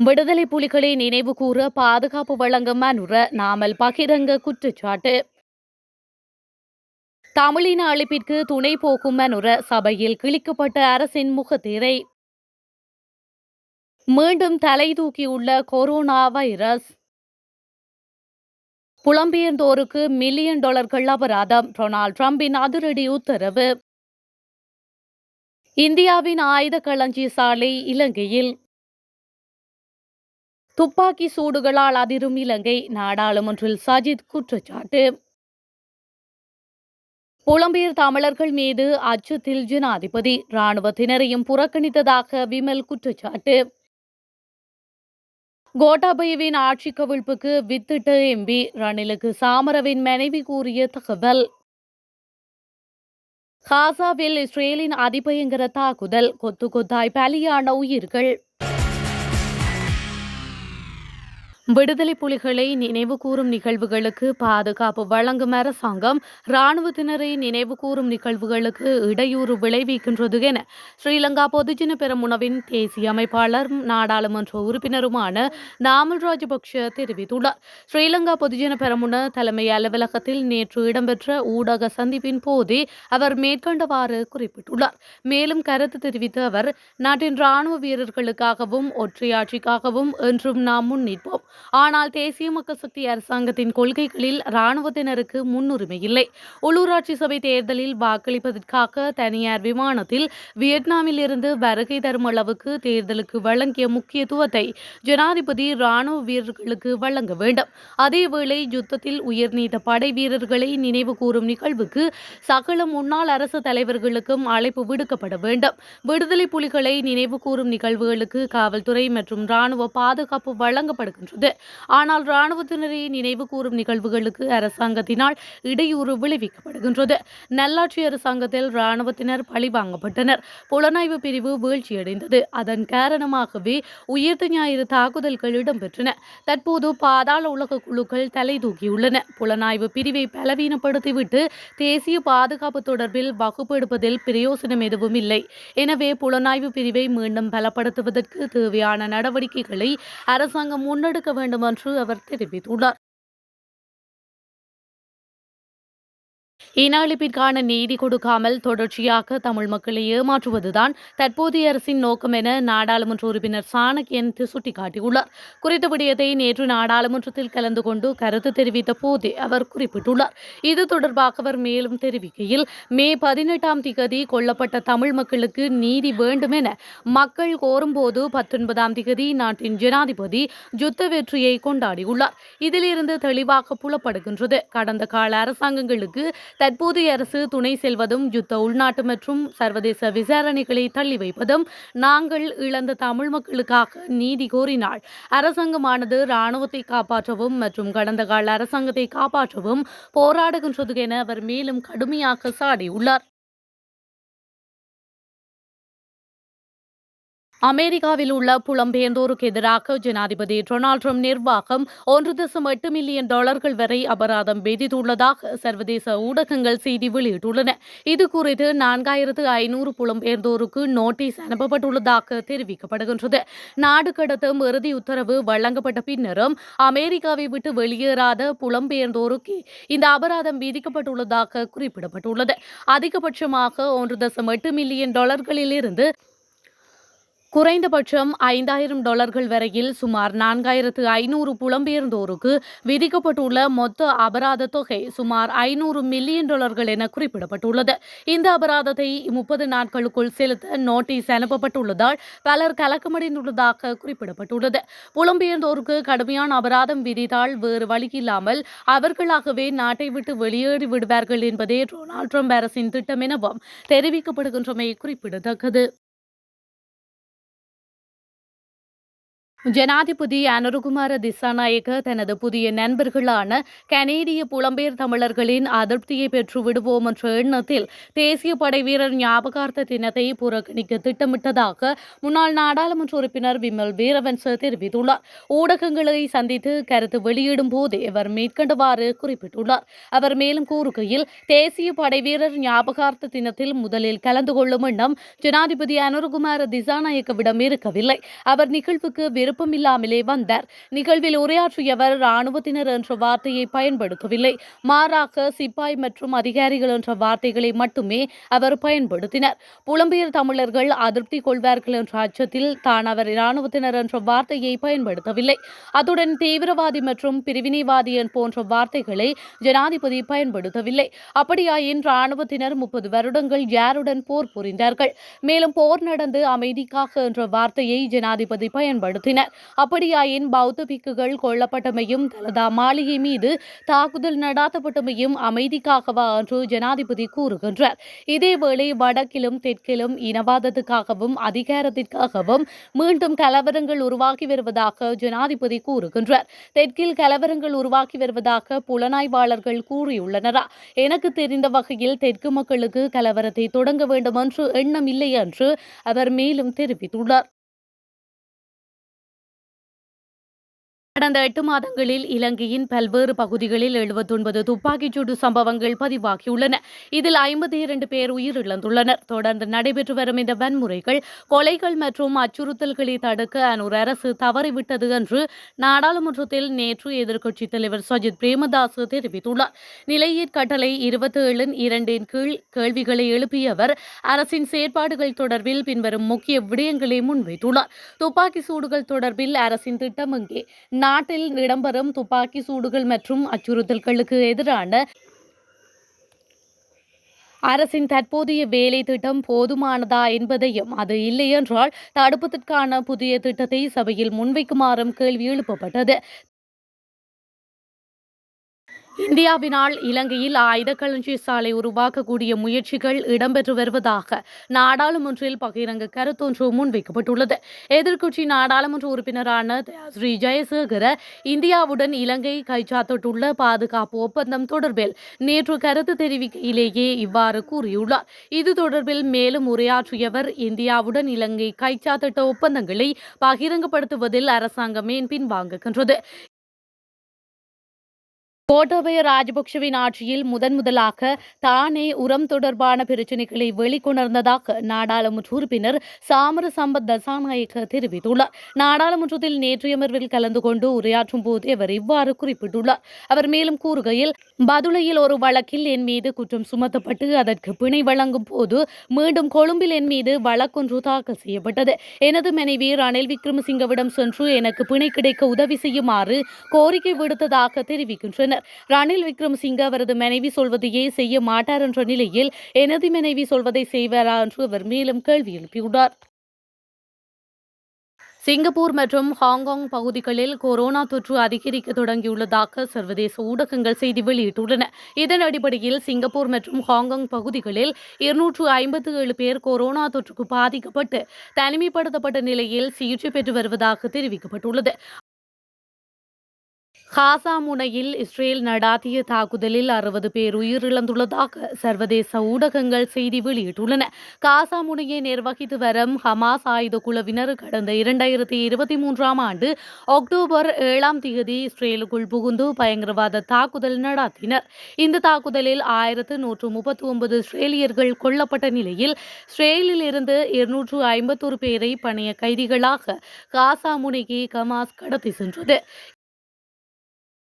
விடுதலை புலிகளை நினைவு கூற பாதுகாப்பு வழங்கும் மனுர நாமல் பகிரங்க குற்றச்சாட்டு. தமிழின அழிப்பிற்கு துணை போக்கும் மனுர சபையில் கிழிக்கப்பட்ட அரசின் முகத்திரை. மீண்டும் தலை தூக்கியுள்ள கொரோனா வைரஸ். புலம்பெயர்ந்தோருக்கு $1,000,000 அபராதம். டொனால்ட் டிரம்பின் அதிரடி உத்தரவு. இந்தியாவின் ஆயுத களஞ்சிய சாலை இலங்கையில். துப்பாக்கி சூடுகளால் அதிரும் இலங்கை. நாடாளுமன்றில் சஜித் குற்றச்சாட்டு. புலம்பெயர் தமிழர்கள் மீது அச்சத்தில் ஜனாதிபதி. இராணுவத்தினரையும் புறக்கணித்ததாக விமல் குற்றச்சாட்டு. கோட்டாபயவின் ஆட்சி கவிழ்ப்புக்கு வித்திட்ட எம்பி. ரணிலுக்கு சாமரவின் மனைவி கூறிய தகவல். காசாவில் இஸ்ரேலின் அதிபயங்கர தாக்குதல். கொத்து கொத்தாய் பலியான உயிர்கள். விடுதலை புலிகளை நினைவு கூறும் நிகழ்வுகளுக்கு பாதுகாப்பு வழங்கும் அரசாங்கம் இராணுவத்தினரை நினைவு கூறும் நிகழ்வுகளுக்கு இடையூறு விளைவிக்கின்றது என ஸ்ரீலங்கா பொதுஜன பெரமுனவின் தேசிய அமைப்பாளர் நாடாளுமன்ற உறுப்பினருமான நாமல் ராஜபக்ஷ தெரிவித்துள்ளார். ஸ்ரீலங்கா பொதுஜன பெரமுன தலைமை அலுவலகத்தில் நேற்று இடம்பெற்ற ஊடக சந்திப்பின் போதே அவர் மேற்கண்டவாறு குறிப்பிட்டுள்ளார். மேலும் கருத்து தெரிவித்த அவர், நாட்டின் இராணுவ வீரர்களுக்காகவும் ஒற்றையாட்சிக்காகவும் என்றும் நாம் முன்னிற்போம். ஆனால் தேசிய மக்கள் சக்தி அரசாங்கத்தின் கொள்கைகளில் இராணுவத்தினருக்கு முன்னுரிமை இல்லை. உள்ளூராட்சி சபை தேர்தலில் வாக்களிப்பதற்காக தனியார் விமானத்தில் வியட்நாமில் இருந்து வருகை தரும் அளவுக்கு தேர்தலுக்கு வழங்கிய முக்கியத்துவத்தை ஜனாதிபதி இராணுவ வீரர்களுக்கு வழங்க வேண்டும். அதேவேளை யுத்தத்தில் உயிர் நீத்த படை வீரர்களை நினைவு கூறும் நிகழ்வுக்கு சகல முன்னாள் அரசு தலைவர்களுக்கும் அழைப்பு விடுக்கப்பட வேண்டும். விடுதலை புலிகளை நினைவு கூறும் நிகழ்வுகளுக்கு காவல்துறை மற்றும் இராணுவ பாதுகாப்பு வழங்கப்படுகின்றது. ஆனால் இராணுவத்தினரை நினைவு கூறும் நிகழ்வுகளுக்கு அரசாங்கத்தினால் இடையூறு விளைவிக்கப்படுகின்றது. நல்லாட்சி அரசாங்கத்தில் இராணுவத்தினர் பழிவாங்கப்பட்டனர். புலனாய்வு பிரிவு வீழ்ச்சியடைந்தது. அதன் காரணமாகவே உயிர்த்த ஞாயிறு தாக்குதல்கள் இடம்பெற்றன. தற்போது பாதாள உலக குழுக்கள் தலை தூக்கியுள்ளன. புலனாய்வு பிரிவை பலவீனப்படுத்திவிட்டு தேசிய பாதுகாப்பு தொடர்பில் வகுப்பெடுப்பதில் பிரயோசனம் எதுவும் இல்லை. எனவே புலனாய்வு பிரிவை மீண்டும் பலப்படுத்துவதற்கு தேவையான நடவடிக்கைகளை அரசாங்கம் முன்னெடுக்க வேண்டும் என்று அவர் தெரிவித்துள்ளார். இன அழிப்பிற்கான நீதி கொடுக்காமல் தொடர்ச்சியாக தமிழ் மக்களை ஏமாற்றுவதுதான் தற்போதைய அரசின் நோக்கம் என நாடாளுமன்ற உறுப்பினர் சாணக்கியன் சுட்டிக்காட்டியுள்ளார். குறித்த விடயத்தை நேற்று நாடாளுமன்றத்தில் கலந்து கொண்டு கருத்து தெரிவித்த போதே அவர் குறிப்பிட்டுள்ளார். இது தொடர்பாக அவர் மேலும் தெரிவிக்கையில், மே 18 கொல்லப்பட்ட தமிழ் மக்களுக்கு நீதி வேண்டும் என மக்கள் கோரும்போது 19 நாட்டின் ஜனாதிபதி யுத்த வெற்றியை கொண்டாடியுள்ளார். இதிலிருந்து தெளிவாக புலப்படுகின்றது. கடந்த கால அரசாங்கங்களுக்கு தற்போதைய அரசு துணை செல்வதும் யுத்த உள்நாட்டு மற்றும் சர்வதேச விசாரணைகளை தள்ளி வைப்பதும். நாங்கள் இழந்த தமிழ் மக்களுக்காக நீதி கோரினால் அரசாங்கமானது இராணுவத்தை காப்பாற்றவும் மற்றும் கடந்த கால அரசாங்கத்தை காப்பாற்றவும் போராடுகின்றது என அவர் மேலும் கடுமையாக சாடியுள்ளார். அமெரிக்காவில் உள்ள புலம்பெயர்ந்தோருக்கு எதிராக ஜனாதிபதி டொனால்ட் ட்ரம்ப் நிர்வாகம் $1.8 மில்லியன் வரை அபராதம் விதித்துள்ளதாக சர்வதேச ஊடகங்கள் செய்தி வெளியிட்டுள்ளன. இது குறித்து 4,500 புலம்பெயர்ந்தோருக்கு நோட்டீஸ் அனுப்பப்பட்டுள்ளதாக தெரிவிக்கப்படுகின்றது. நாடு கடத்தும் இறுதி உத்தரவு வழங்கப்பட்ட பின்னரும் அமெரிக்காவை விட்டு வெளியேறாத புலம்பெயர்ந்தோருக்கு இந்த அபராதம் விதிக்கப்பட்டுள்ளதாக குறிப்பிடப்பட்டுள்ளது. அதிகபட்சமாக $1.8 மில்லியன் இருந்து குறைந்தபட்சம் $5,000 வரையில் சுமார் 4,500 புலம்பெயர்ந்தோருக்கு விதிக்கப்பட்டுள்ள மொத்த அபராத தொகை சுமார் $500 மில்லியன் என குறிப்பிடப்பட்டுள்ளது. இந்த அபராதத்தை 30 நாட்களுக்குள் செலுத்த நோட்டீஸ் அனுப்பப்பட்டுள்ளதால் பலர் கலக்கமடைந்துள்ளதாக குறிப்பிடப்பட்டுள்ளது. புலம்பெயர்ந்தோருக்கு கடுமையான அபராதம் விதித்தால் வேறு வழியில்லாமல் அவர்களாகவே நாட்டை விட்டு வெளியேறி விடுவார்கள் என்பதே டொனால்ட் ட்ரம்ப் அரசின் திட்டம் எனவும் தெரிவிக்கப்படுகின்றமை குறிப்பிடத்தக்கது. ஜனாதிபதி அனுரகுமார திசாநாயக்க தனது புதிய நண்பர்களான கனேடிய புலம்பெயர் தமிழர்களின் அதிருப்தியை பெற்று விடுவோம் என்ற எண்ணத்தில் தேசிய படைவீரர் ஞாபகார்த்த தினத்தை புறக்கணிக்க திட்டமிட்டதாக முன்னாள் நாடாளுமன்ற உறுப்பினர் விமல் வீரவன்ச தெரிவித்துள்ளார். ஊடகங்களை சந்தித்து கருத்து வெளியிடும் போதே அவர் மேற்கண்டவாறு குறிப்பிட்டுள்ளார். அவர் மேலும் கூறுகையில், தேசிய படைவீரர் ஞாபகார்த்த தினத்தில் முதலில் கலந்து கொள்ளும் எண்ணம் ஜனாதிபதி அனுரகுமார திசாநாயக்கவிடம் இருக்கவில்லை. அவர் நிகழ்வுக்கு விருப்பமில்லாமலே வந்தார். நிகழ்வில் உரையாற்றியவர் ராணுவத்தினர் என்ற வார்த்தையை பயன்படுத்தவில்லை. மாறாக சிப்பாய் மற்றும் அதிகாரிகள் என்ற வார்த்தைகளை மட்டுமே அவர் பயன்படுத்தினார். புலம்பெயர் தமிழர்கள் அதிருப்தி கொள்வார்கள் என்ற அச்சத்தில் தான் அவர் இராணுவத்தினர் என்ற வார்த்தையை பயன்படுத்தவில்லை. அத்துடன் தீவிரவாதி மற்றும் பிரிவினைவாதி போன்ற வார்த்தைகளை ஜனாதிபதி பயன்படுத்தவில்லை. அப்படியாயின் இராணுவத்தினர் 30 வருடங்கள் யாருடன் போர் புரிந்தார்கள்? மேலும் போர் நடந்து அமைதிக்காக என்ற வார்த்தையை ஜனாதிபதி பயன்படுத்தினார். அப்படியாயின் பௌத்த பிக்குகள் கொல்லப்பட்டமையும் தலதா மாளிகை மீது தாக்குதல் நடாத்தப்பட்டமையும் அமைதிக்காகவா என்று ஜனாதிபதி கூறுகின்றார். இதேவேளை வடக்கிலும் தெற்கிலும் இனவாதத்துக்காகவும் அதிகாரத்திற்காகவும் மீண்டும் கலவரங்கள் உருவாகி வருவதாக ஜனாதிபதி கூறுகின்றார். தெற்கில் கலவரங்கள் உருவாகி வருவதாக புலனாய்வாளர்கள் கூறியுள்ளனரா? எனக்கு தெரிந்த வகையில் தெற்கு மக்களுக்கு கலவரத்தை தொடங்க வேண்டும் என்று எண்ணம் இல்லை என்று அவர் மேலும் தெரிவித்துள்ளார். கடந்த 8 மாதங்களில் இலங்கையின் பல்வேறு பகுதிகளில் 79 துப்பாக்கிச்சூடு சம்பவங்கள் பதிவாகியுள்ளன. இதில் 52 பேர் உயிரிழந்துள்ளனர். தொடர்ந்து நடைபெற்று வரும் இந்த வன்முறைகள், கொலைகள் மற்றும் அச்சுறுத்தல்களை தடுக்க அனூர் அரசு தவறிவிட்டது என்று நாடாளுமன்றத்தில் நேற்று எதிர்க்கட்சித் தலைவர் சஜித் பிரேமதாஸ் தெரிவித்துள்ளார். நிலையீர் கட்டளை 27(2) கீழ் கேள்விகளை எழுப்பிய அவர் அரசின் செயற்பாடுகள் தொடர்பில் பின்வரும் முக்கிய விடயங்களை முன்வைத்துள்ளார். துப்பாக்கி சூடுகள் தொடர்பில் அரசின் திட்டம் எங்கே? நாட்டில் இடம்பெறும் துப்பாக்கி சூடுகள் மற்றும் அச்சுறுத்தல்களுக்கு எதிரான அரசின் தற்போதைய வேலை திட்டம் போதுமானதா என்பதையும், அது இல்லையென்றால் தடுப்பதற்கான புதிய திட்டத்தை சபையில் முன்வைக்குமாறும் கேள்வி எழுப்பப்பட்டது. இந்தியாவினால் இலங்கையில் ஆயுத களஞ்சிய சாலை உருவாக்கக்கூடிய முயற்சிகள் இடம்பெற்று வருவதாக நாடாளுமன்றில் பகிரங்க கருத்தொன்று முன்வைக்கப்பட்டுள்ளது. எதிர்க்கட்சி நாடாளுமன்ற உறுப்பினரான ஸ்ரீ ஜெயசேகர இந்தியாவுடன் இலங்கை கைச்சாத்திட்டுள்ள பாதுகாப்பு ஒப்பந்தம் தொடர்பில் நேற்று கருத்து தெரிவிக்கையிலேயே இவ்வாறு கூறியுள்ளார். இது தொடர்பில் மேலும் உரையாற்றியவர், இந்தியாவுடன் இலங்கை கைச்சாத்திட்ட ஒப்பந்தங்களை பகிரங்கப்படுத்துவதில் அரசாங்கம் ஏன் பின்வாங்குகின்றது? கோட்டாபய ராஜபக்ஷவின் ஆட்சியில் முதலாக தானே உரம் தொடர்பான பிரச்சினைகளை வெளிக்கொணர்ந்ததாக நாடாளுமன்ற உறுப்பினர் சாமர சம்பத் தசாநாயக்க தெரிவித்துள்ளார். நாடாளுமன்றத்தில் நேற்றைய அமர்வில் கலந்து கொண்டு உரையாற்றும் போது அவர் இவ்வாறு குறிப்பிட்டுள்ளார். அவர் மேலும் கூறுகையில், பதுளையில் ஒரு வழக்கில் என் மீது குற்றம் சுமத்தப்பட்டு அதற்கு பிணை வழங்கும் போது மீண்டும் கொழும்பில் என் மீது வழக்கொன்று தாக்கல் செய்யப்பட்டது. எனது மனைவி ரணில் விக்ரமசிங்கவிடம் சென்று எனக்கு பிணை கிடைக்க உதவி செய்யுமாறு கோரிக்கை விடுத்ததாக தெரிவிக்கின்றனர். ரணில் விக்ரமசிங்க அவரது மனைவி சொல்வதையே செய்ய மாட்டார் என்ற நிலையில் எனது மனைவி சொல்வதை செய்வாரா என்று அவர் மேலும் கேள்வி எழுப்பியுள்ளார். சிங்கப்பூர் மற்றும் ஹாங்காங் பகுதிகளில் கொரோனா தொற்று அதிகரிக்க தொடங்கியுள்ளதாக சர்வதேச ஊடகங்கள் செய்தி வெளியிட்டுள்ளன. இதன் அடிப்படையில் சிங்கப்பூர் மற்றும் ஹாங்காங் பகுதிகளில் 257 பேர் கொரோனா தொற்றுக்கு பாதிக்கப்பட்டு தனிமைப்படுத்தப்பட்ட நிலையில் சிகிச்சை பெற்று வருவதாக தெரிவிக்கப்பட்டுள்ளது. காசா முனையில் இஸ்ரேல் நடாத்திய தாக்குதலில் 60 பேர் உயிரிழந்துள்ளதாக சர்வதேச ஊடகங்கள் செய்தி வெளியிட்டுள்ளன. காசா முனையை நிர்வகித்து வரும் ஹமாஸ் ஆயுத குழுவினர் கடந்த 2023 ஆண்டு அக்டோபர் 7 இஸ்ரேலுக்குள் புகுந்து பயங்கரவாத தாக்குதல் நடத்தினர். இந்த தாக்குதலில் 1139 இஸ்ரேலியர்கள் கொல்லப்பட்ட நிலையில் இஸ்ரேலில் இருந்து 251 பேரை பணைய கைதிகளாக காசா முனைக்கு ஹமாஸ் கடத்தி சென்றது.